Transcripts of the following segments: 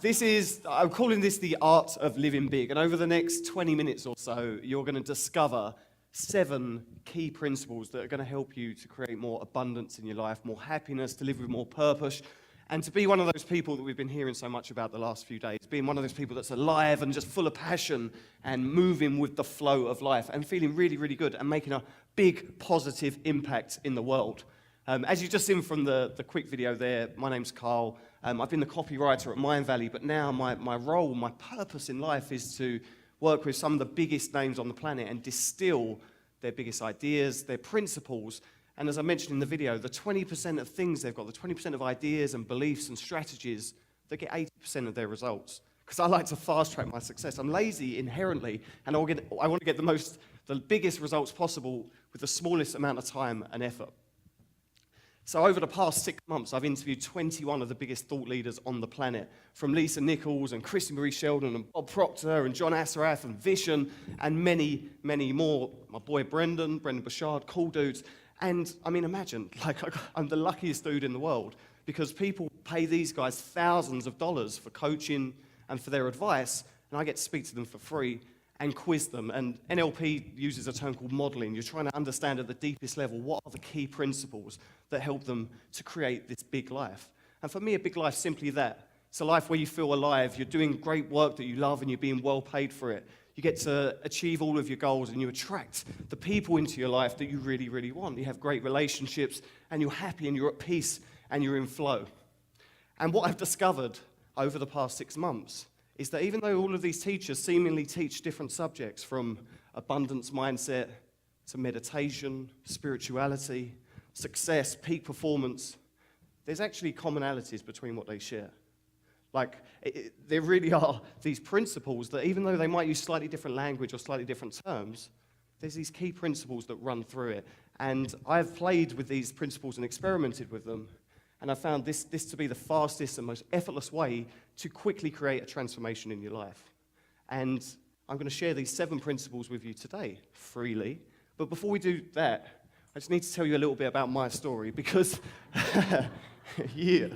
I'm calling this the art of living big. And over the next 20 minutes or so, you're going to discover 7 key principles that are going to help you to create more abundance in your life, more happiness, to live with more purpose, and to be one of those people that we've been hearing so much about the last few days, being one of those people that's alive and just full of passion and moving with the flow of life and feeling really, really good and making a big positive impact in the world. As you just seen from the quick video there, my name's Carl. I've been the copywriter at Mindvalley, but now my role, my purpose in life is to work with some of the biggest names on the planet and distill their biggest ideas, their principles. And as I mentioned in the video, the 20% of things they've got, the 20% of ideas and beliefs and strategies that get 80% of their results. Because I like to fast track my success. I'm lazy inherently, and I want to get the biggest results possible with the smallest amount of time and effort. So over the past 6 months, I've interviewed 21 of the biggest thought leaders on the planet, from Lisa Nichols and Christy Marie Sheldon and Bob Proctor and John Assaraf and Vishen and many, many more. My boy Brendan Bouchard, cool dudes. And I mean, imagine, I'm the luckiest dude in the world because people pay these guys thousands of dollars for coaching and for their advice, and I get to speak to them for free and quiz them. And NLP uses a term called modeling. You're trying to understand at the deepest level what are the key principles that help them to create this big life. And for me, a big life is simply that. It's a life where you feel alive, you're doing great work that you love, and you're being well paid for it. You get to achieve all of your goals, and you attract the people into your life that you really, really want. You have great relationships, and you're happy, and you're at peace, and you're in flow. And what I've discovered over the past 6 months is that even though all of these teachers seemingly teach different subjects, from abundance mindset to meditation, spirituality, success, peak performance, there's actually commonalities between what they share. There really are these principles that even though they might use slightly different language or slightly different terms, there's these key principles that run through it. And I've played with these principles and experimented with them. And I found this to be the fastest and most effortless way to quickly create a transformation in your life. And I'm going to share these 7 principles with you today, freely. But before we do that, I just need to tell you a little bit about my story, because, yeah.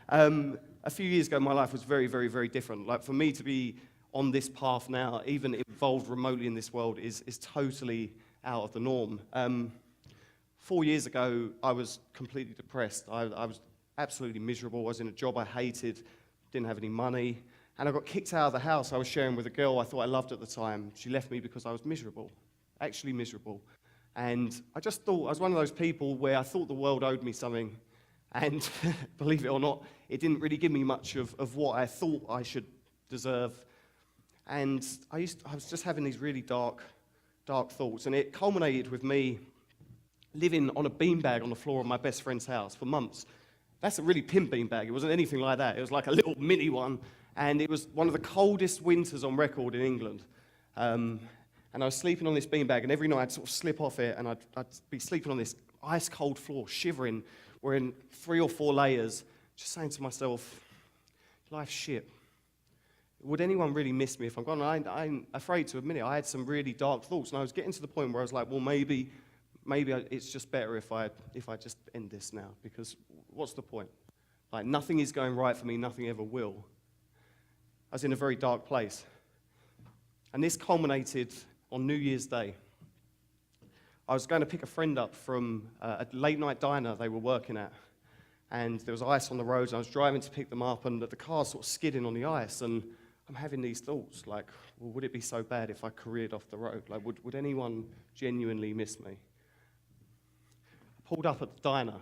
A few years ago, my life was very, very, very different. For me to be on this path now, even involved remotely in this world, is totally out of the norm. 4 years ago, I was completely depressed. I was absolutely miserable. I was in a job I hated, didn't have any money, and I got kicked out of the house I was sharing with a girl I thought I loved at the time. She left me because I was miserable, actually miserable. And I just thought, I was one of those people where I thought the world owed me something, and believe it or not, it didn't really give me much of what I thought I should deserve. And I was just having these really dark thoughts, and it culminated with me living on a beanbag on the floor of my best friend's house for months. That's a really pimp beanbag. It wasn't anything like that. It was like a little mini one, and it was one of the coldest winters on record in England. And I was sleeping on this beanbag, and every night I'd sort of slip off it, and I'd be sleeping on this ice-cold floor, shivering, wearing 3 or 4 layers, just saying to myself, life's shit. Would anyone really miss me if I'm gone? I'm afraid to admit it. I had some really dark thoughts, and I was getting to the point where I was like, well, maybe it's just better if I just end this now, because what's the point? Nothing is going right for me, nothing ever will. I was in a very dark place. And this culminated on New Year's Day. I was going to pick a friend up from a late-night diner they were working at, and there was ice on the roads, and I was driving to pick them up, and the car's sort of skidding on the ice, and I'm having these thoughts, well, would it be so bad if I careered off the road? Would anyone genuinely miss me? Pulled up at the diner,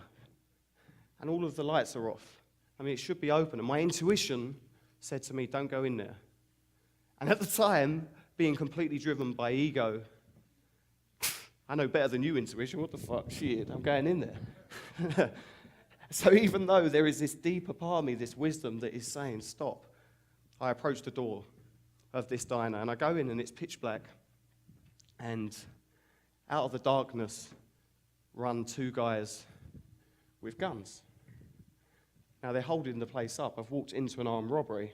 and all of the lights are off. I mean, it should be open, and my intuition said to me, don't go in there. And at the time, being completely driven by ego, I know better than you, intuition, what the fuck, shit, I'm going in there. So even though there is this deeper part of me, this wisdom that is saying, stop, I approach the door of this diner, and I go in, and it's pitch black, and out of the darkness run 2 guys with guns. Now, they're holding the place up. I've walked into an armed robbery.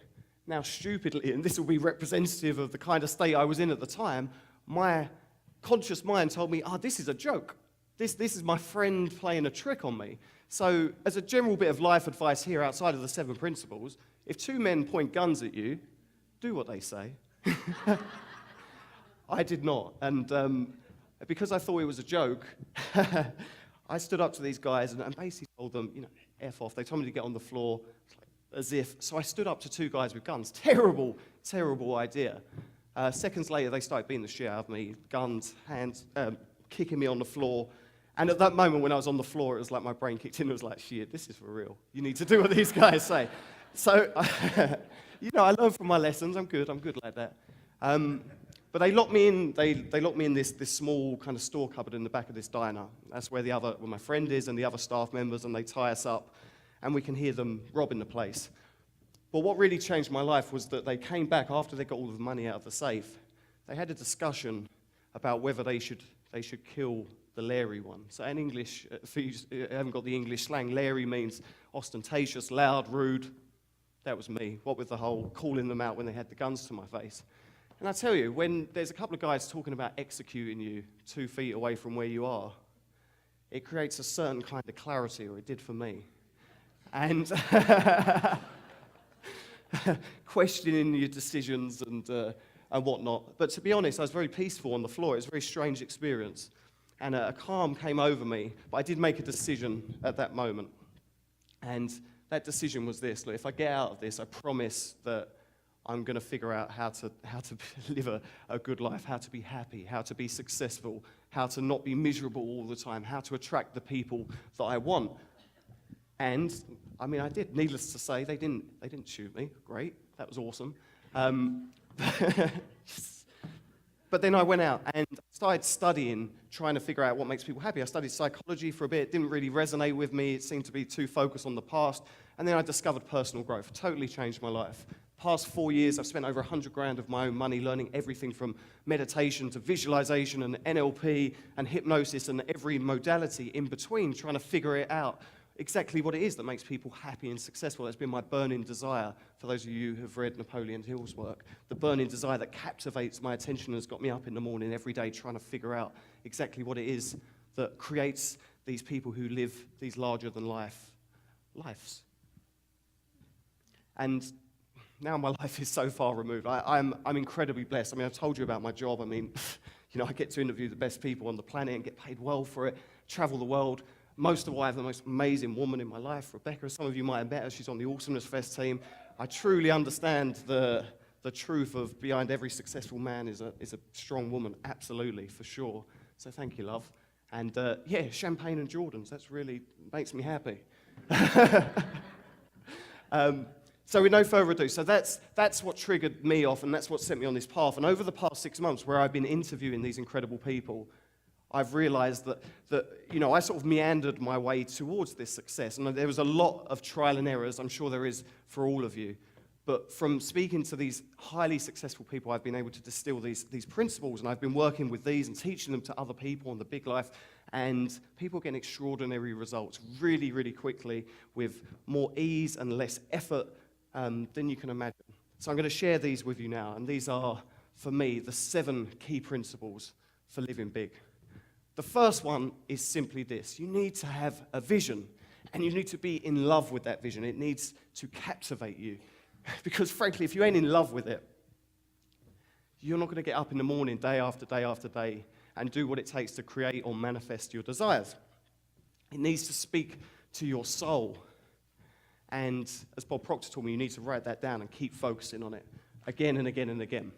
Now, stupidly, and this will be representative of the kind of state I was in at the time, my conscious mind told me, this is a joke. This is my friend playing a trick on me. So as a general bit of life advice here outside of the 7 principles, if 2 men point guns at you, do what they say. I did not. And because I thought it was a joke, I stood up to these guys and basically told them, F off. They told me to get on the floor, as if. So I stood up to 2 guys with guns. Terrible, terrible idea. Seconds later, they started beating the shit out of me, guns, hands, kicking me on the floor. And at that moment when I was on the floor, it was like my brain kicked in. It was like, shit, this is for real. You need to do what these guys say. So, I learned from my lessons. I'm good like that. But they locked me in. They locked me in this small kind of store cupboard in the back of this diner. That's where where my friend is and the other staff members, and they tie us up, and we can hear them robbing the place. But what really changed my life was that they came back after they got all of the money out of the safe. They had a discussion about whether they should kill the Larry one. So in English, if you haven't got the English slang, Larry means ostentatious, loud, rude. That was me, what with the whole calling them out when they had the guns to my face. And I tell you, when there's a couple of guys talking about executing you 2 feet away from where you are, it creates a certain kind of clarity, or it did for me. And questioning your decisions and whatnot. But to be honest, I was very peaceful on the floor. It was a very strange experience. And a calm came over me, but I did make a decision at that moment. And that decision was this: look, if I get out of this, I promise that I'm going to figure out how to live a good life, how to be happy, how to be successful, how to not be miserable all the time, how to attract the people that I want. And I did. Needless to say, they didn't shoot me. Great, that was awesome. But then I went out and started studying, trying to figure out what makes people happy. I studied psychology for a bit. It didn't really resonate with me. It seemed to be too focused on the past. And then I discovered personal growth. It totally changed my life. Past 4 years, I've spent over 100 grand of my own money learning everything from meditation to visualization and NLP and hypnosis and every modality in between, trying to figure it out exactly what it is that makes people happy and successful. That's been my burning desire. For those of you who have read Napoleon Hill's work, the burning desire that captivates my attention has got me up in the morning every day trying to figure out exactly what it is that creates these people who live these larger-than-life lives. And now my life is so far removed. I'm incredibly blessed. I've told you about my job. I get to interview the best people on the planet and get paid well for it, travel the world. Most of all, I have the most amazing woman in my life, Rebecca. Some of you might have met her. She's on the Awesomeness Fest team. I truly understand the truth of behind every successful man is a strong woman, absolutely, for sure. So thank you, love. And champagne and Jordans, that's really makes me happy. So with no further ado, so that's what triggered me off, and that's what sent me on this path. And over the past 6 months, where I've been interviewing these incredible people, I've realized that I sort of meandered my way towards this success. And there was a lot of trial and errors. I'm sure there is for all of you. But from speaking to these highly successful people, I've been able to distill these principles, and I've been working with these and teaching them to other people in the big life. And people are getting extraordinary results really, really quickly with more ease and less effort than you can imagine. So I'm going to share these with you now. And these are, for me, the 7 key principles for living big. The first one is simply this: you need to have a vision, and you need to be in love with that vision. It needs to captivate you. Because frankly, if you ain't in love with it, you're not going to get up in the morning day after day after day and do what it takes to create or manifest your desires. It needs to speak to your soul. And as Bob Proctor told me, you need to write that down and keep focusing on it again and again and again.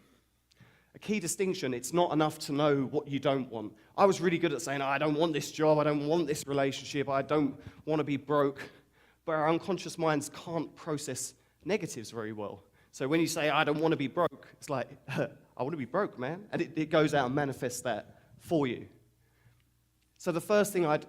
A key distinction: it's not enough to know what you don't want. I was really good at saying, I don't want this job, I don't want this relationship, I don't want to be broke. But our unconscious minds can't process negatives very well. So when you say, I don't want to be broke, it's like, I want to be broke, man. And it goes out and manifests that for you. So the first thing I'd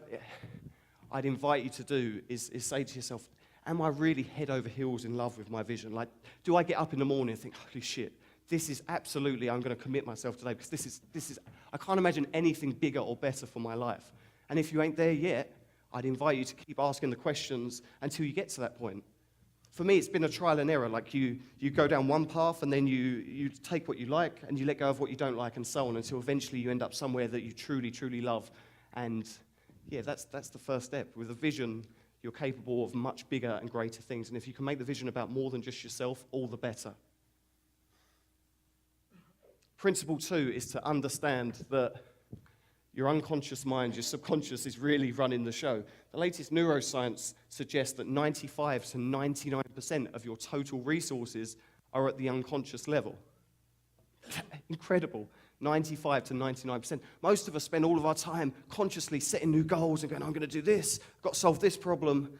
invite you to do is say to yourself, am I really head over heels in love with my vision? Like, do I get up in the morning and think, holy shit, this is absolutely, I'm going to commit myself today, because this is, I can't imagine anything bigger or better for my life. And if you ain't there yet, I'd invite you to keep asking the questions until you get to that point. For me, it's been a trial and error. Like you go down one path, and then you take what you like, and you let go of what you don't like, and so on, until eventually you end up somewhere that you truly, truly love. And Yeah, that's the first step. With a vision, you're capable of much bigger and greater things. And if you can make the vision about more than just yourself, all the better. Principle 2 is to understand that your unconscious mind, your subconscious, is really running the show. The latest neuroscience suggests that 95 to 99% of your total resources are at the unconscious level. Incredible. 95 to 99%. Most of us spend all of our time consciously setting new goals and going, I'm going to do this, I've got to solve this problem,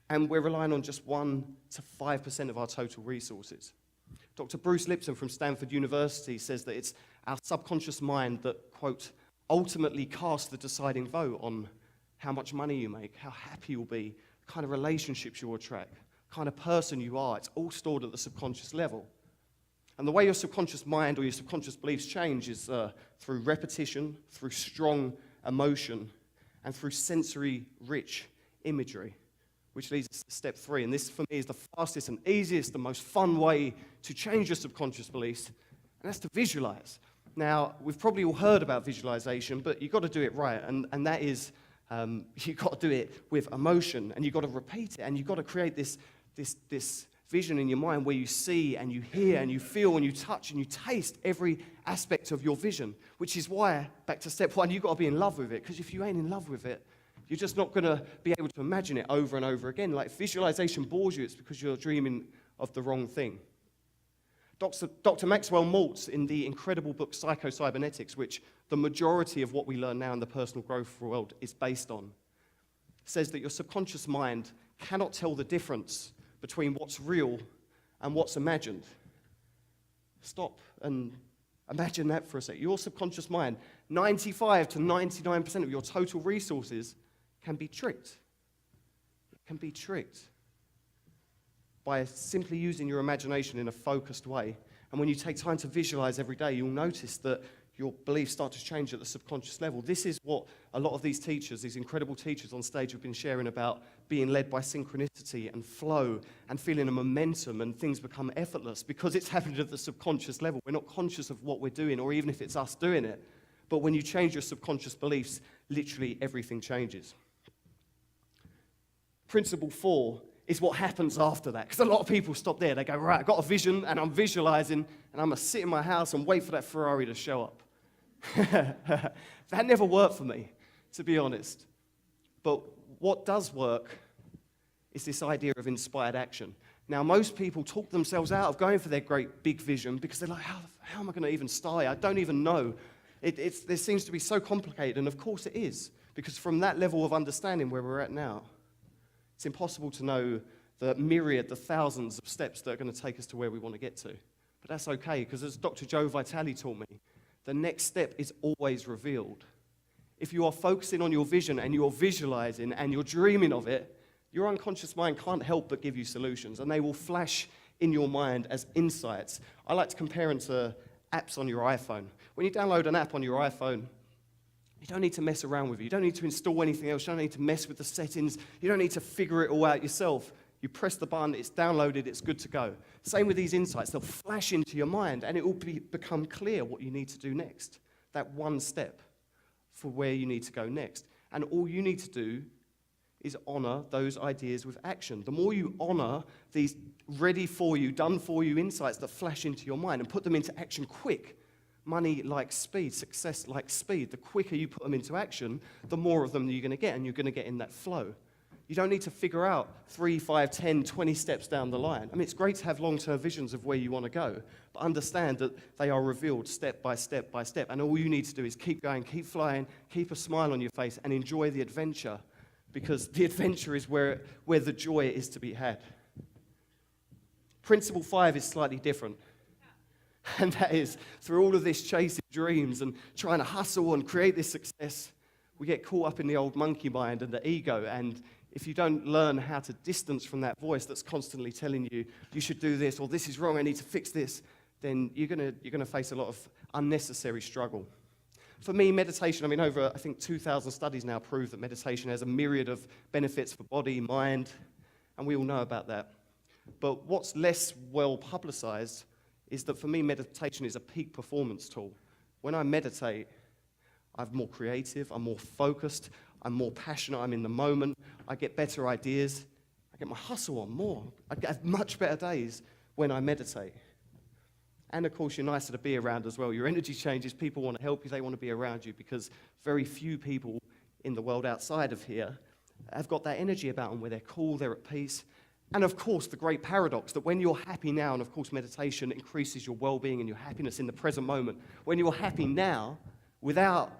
and we're relying on just 1 to 5% of our total resources. Dr. Bruce Lipton from Stanford University says that it's our subconscious mind that, quote, ultimately casts the deciding vote on how much money you make, how happy you'll be, the kind of relationships you'll attract, the kind of person you are. It's all stored at the subconscious level. And the way your subconscious mind or your subconscious beliefs change is through repetition, through strong emotion, and through sensory-rich imagery, which leads us to step 3. And this, for me, is the fastest and easiest, the most fun way to change your subconscious beliefs, and that's to visualize. Now, we've probably all heard about visualization, but you've got to do it right, and that is, you've got to do it with emotion, and you've got to repeat it, and you've got to create this vision in your mind where you see and you hear and you feel and you touch and you taste every aspect of your vision, which is why, back to step 1, you've got to be in love with it, because if you ain't in love with it, you're just not going to be able to imagine it over and over again. Like, if visualization bores you, it's because you're dreaming of the wrong thing. Dr. Maxwell Maltz, in the incredible book Psycho-Cybernetics, which the majority of what we learn now in the personal growth world is based on, says that your subconscious mind cannot tell the difference between what's real and what's imagined. Stop and imagine that for a sec. Your subconscious mind, 95 to 99% of your total resources can be tricked. It can be tricked by simply using your imagination in a focused way. And when you take time to visualize every day, you'll notice that your beliefs start to change at the subconscious level. This is what a lot of these teachers, these incredible teachers on stage, have been sharing about being led by synchronicity and flow and feeling a momentum, and things become effortless because it's happening at the subconscious level. We're not conscious of what we're doing, or even if it's us doing it. But when you change your subconscious beliefs, literally everything changes. Principle 4 is what happens after that. Because a lot of people stop there. They go, right, I've got a vision and I'm visualizing, and I'm going to sit in my house and wait for that Ferrari to show up. That never worked for me, to be honest. But what does work is this idea of inspired action. Now, most people talk themselves out of going for their great big vision because they're like, how am I going to even start? I don't even know. This seems to be so complicated, and of course it is, because from that level of understanding where we're at now, it's impossible to know the myriad, the thousands of steps that are going to take us to where we want to get to. But that's okay, because as Dr. Joe Vitale taught me, the next step is always revealed. If you are focusing on your vision and you're visualizing and you're dreaming of it, your unconscious mind can't help but give you solutions, and they will flash in your mind as insights. I like to compare them to apps on your iPhone. When you download an app on your iPhone, you don't need to mess around with it. You don't need to install anything else. You don't need to mess with the settings. You don't need to figure it all out yourself. You press the button, it's downloaded, it's good to go. Same with these insights. They'll flash into your mind, and it will become clear what you need to do next. That one step for where you need to go next. And all you need to do is honor those ideas with action. The more you honor these ready for you, done for you insights that flash into your mind and put them into action quick, money likes speed, success likes speed. The quicker you put them into action, the more of them you're going to get, and you're going to get in that flow. You don't need to figure out 3, 5, 10, 20 steps down the line. I mean, it's great to have long-term visions of where you want to go, but understand that they are revealed step by step by step, and all you need to do is keep going, keep flying, keep a smile on your face, and enjoy the adventure, because the adventure is where the joy is to be had. Principle 5 is slightly different. And that is, through all of this chasing dreams and trying to hustle and create this success, we get caught up in the old monkey mind and the ego. And if you don't learn how to distance from that voice that's constantly telling you, you should do this, or this is wrong, I need to fix this, then you're gonna face a lot of unnecessary struggle. For me, meditation, I mean, over, I think, 2,000 studies now prove that meditation has a myriad of benefits for body, mind, and we all know about that. But what's less well publicized is that for me, meditation is a peak performance tool. When I meditate, I'm more creative, I'm more focused, I'm more passionate, I'm in the moment, I get better ideas, I get my hustle on more. I have much better days when I meditate. And of course, you're nicer to be around as well. Your energy changes, people want to help you, they want to be around you, because very few people in the world outside of here have got that energy about them where they're cool, they're at peace. And of course, the great paradox that when you're happy now, and of course meditation increases your well-being and your happiness in the present moment, when you're happy now, without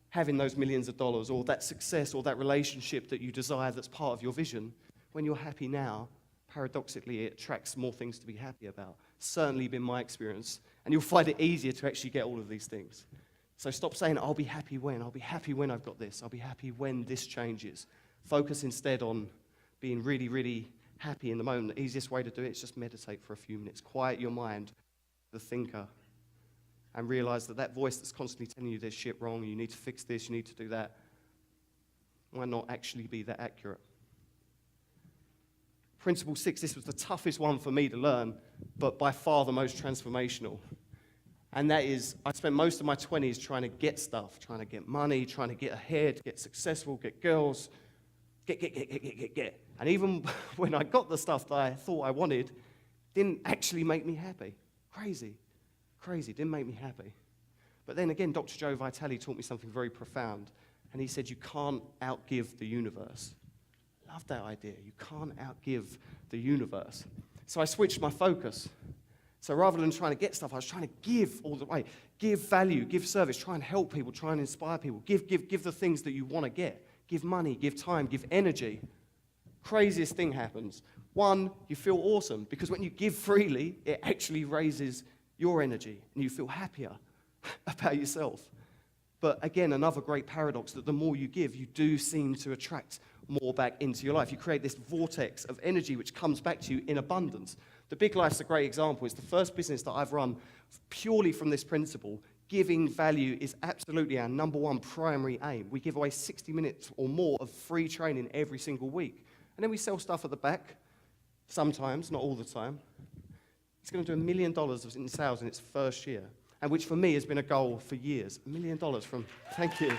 having those millions of dollars or that success or that relationship that you desire that's part of your vision, when you're happy now, paradoxically, it attracts more things to be happy about. Certainly been my experience. And you'll find it easier to actually get all of these things. So stop saying, I'll be happy when I've got this, I'll be happy when this changes. Focus instead on being really, really happy in the moment. The easiest way to do it is just meditate for a few minutes. Quiet your mind, the thinker, and realize that that voice that's constantly telling you there's shit wrong, you need to fix this, you need to do that, might not actually be that accurate. Principle 6, this was the toughest one for me to learn, but by far the most transformational. And that is, I spent most of my 20s trying to get stuff, trying to get money, trying to get ahead, get successful, get girls, get. And even when I got the stuff that I thought I wanted, didn't actually make me happy. Crazy, didn't make me happy. But then again, Dr. Joe Vitale taught me something very profound. And he said, you can't outgive the universe. Love that idea. You can't outgive the universe. So I switched my focus. So rather than trying to get stuff, I was trying to give all the way. Give value, give service, try and help people, try and inspire people. Give the things that you want to get. Give money, give time, give energy. Craziest thing happens. One, you feel awesome, because when you give freely, it actually raises your energy, and you feel happier about yourself. But again, another great paradox, that the more you give, you do seem to attract more back into your life. You create this vortex of energy which comes back to you in abundance. The Big Life's a great example. It's the first business that I've run purely from this principle. Giving value is absolutely our number one primary aim. We give away 60 minutes or more of free training every single week. And then we sell stuff at the back, sometimes, not all the time. It's going to do $1 million in sales in its first year, and which for me has been a goal for years. $1 million from, thank you.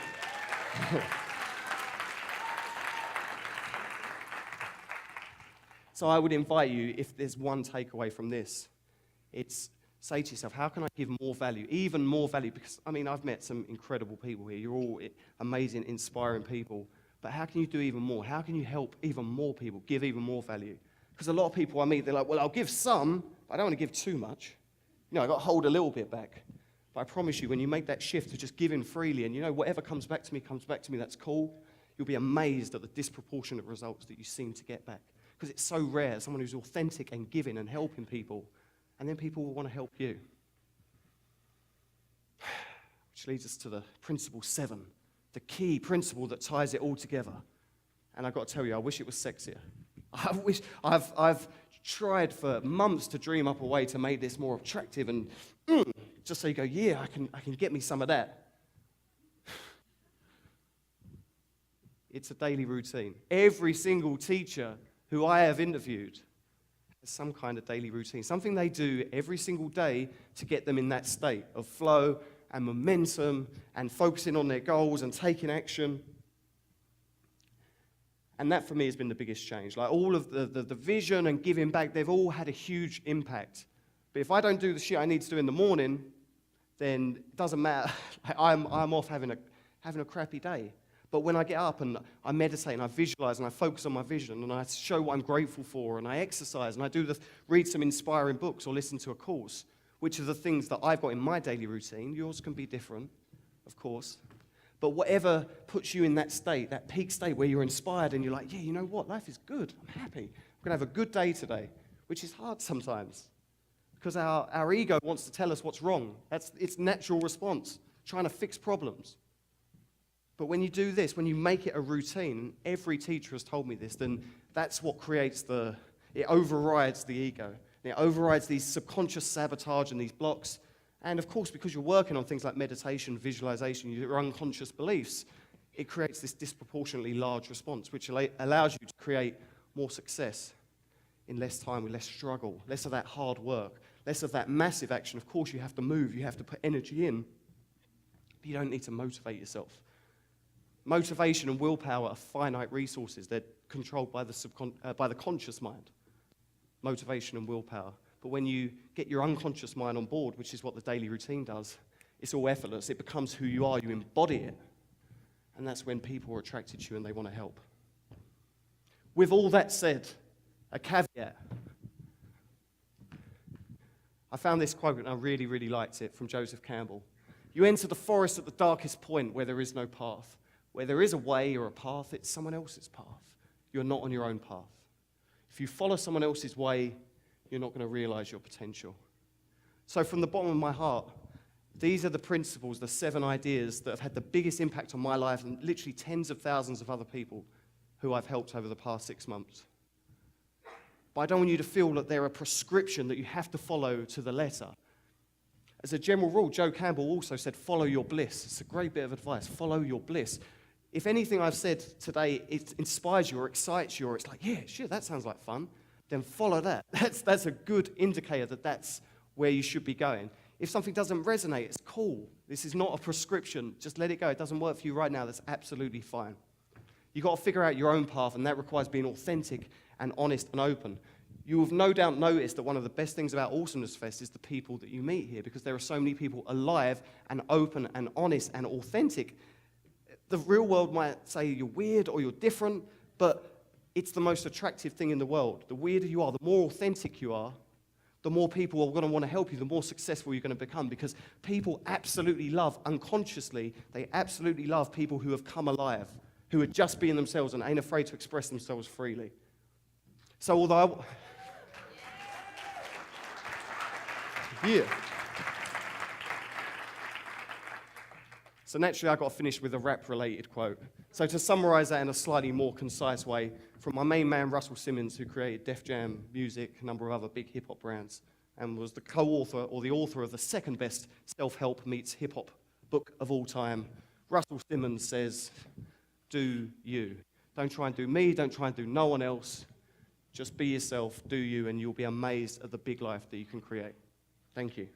So I would invite you, if there's one takeaway from this, it's say to yourself, how can I give more value, even more value? Because, I mean, I've met some incredible people here. You're all amazing, inspiring people. But how can you do even more? How can you help even more people, give even more value? Because a lot of people I meet, they're like, well, I'll give some, but I don't want to give too much. You know, I've got to hold a little bit back. But I promise you, when you make that shift to just giving freely, and you know, whatever comes back to me, that's cool, you'll be amazed at the disproportionate results that you seem to get back. Because it's so rare, someone who's authentic and giving and helping people, and then people will want to help you. Which leads us to the principle 7, the key principle that ties it all together. And I've got to tell you, I wish it was sexier. I've tried for months to dream up a way to make this more attractive, and just so you go, yeah, I can get me some of that. It's a daily routine. Every single teacher who I have interviewed has some kind of daily routine, something they do every single day to get them in that state of flow and momentum and focusing on their goals and taking action. And that for me has been the biggest change. Like all of the vision and giving back, they've all had a huge impact. But if I don't do the shit I need to do in the morning, then it doesn't matter. I'm off having a crappy day. But when I get up and I meditate and I visualize and I focus on my vision and I show what I'm grateful for and I exercise and I read some inspiring books or listen to a course, which are the things that I've got in my daily routine. Yours can be different, of course. But whatever puts you in that state, that peak state where you're inspired and you're like, yeah, you know what? Life is good. I'm happy. I'm going to have a good day today, which is hard sometimes because our ego wants to tell us what's wrong. That's its natural response, trying to fix problems. But when you do this, when you make it a routine, every teacher has told me this, then that's what creates it overrides the ego. It overrides these subconscious sabotage and these blocks. And of course, because you're working on things like meditation, visualization, your unconscious beliefs, it creates this disproportionately large response, which allows you to create more success in less time, with less struggle, less of that hard work, less of that massive action. Of course, you have to move, you have to put energy in, but you don't need to motivate yourself. Motivation and willpower are finite resources. They're controlled by the conscious mind. Motivation and willpower. But when you get your unconscious mind on board, which is what the daily routine does, it's all effortless. It becomes who you are. You embody it. And that's when people are attracted to you and they want to help. With all that said, a caveat. I found this quote and I really, really liked it from Joseph Campbell. You enter the forest at the darkest point where there is no path. Where there is a way or a path, it's someone else's path. You're not on your own path. If you follow someone else's way, you're not going to realize your potential. So from the bottom of my heart, these are the principles, the 7 ideas that have had the biggest impact on my life and literally tens of thousands of other people who I've helped over the past 6 months. But I don't want you to feel that they're a prescription that you have to follow to the letter. As a general rule, Joe Campbell also said, follow your bliss. It's a great bit of advice. Follow your bliss. If anything I've said today, it inspires you or excites you, or it's like, yeah, sure, that sounds like fun, then follow that. That's a good indicator that that's where you should be going. If something doesn't resonate, it's cool. This is not a prescription. Just let it go. It doesn't work for you right now. That's absolutely fine. You've got to figure out your own path, and that requires being authentic and honest and open. You have no doubt noticed that one of the best things about Awesomeness Fest is the people that you meet here, because there are so many people alive and open and honest and authentic. The real world might say you're weird or you're different, but it's the most attractive thing in the world. The weirder you are, the more authentic you are, the more people are going to want to help you, the more successful you're going to become, because people absolutely love, unconsciously, they absolutely love people who have come alive, who are just being themselves and ain't afraid to express themselves freely. So although yeah. So naturally, I got to finish with a rap-related quote. So to summarize that in a slightly more concise way, from my main man, Russell Simmons, who created Def Jam Music, a number of other big hip-hop brands, and was the co-author or the author of the second best self-help meets hip-hop book of all time, Russell Simmons says, do you. Don't try and do me, don't try and do no one else. Just be yourself, do you, and you'll be amazed at the big life that you can create. Thank you.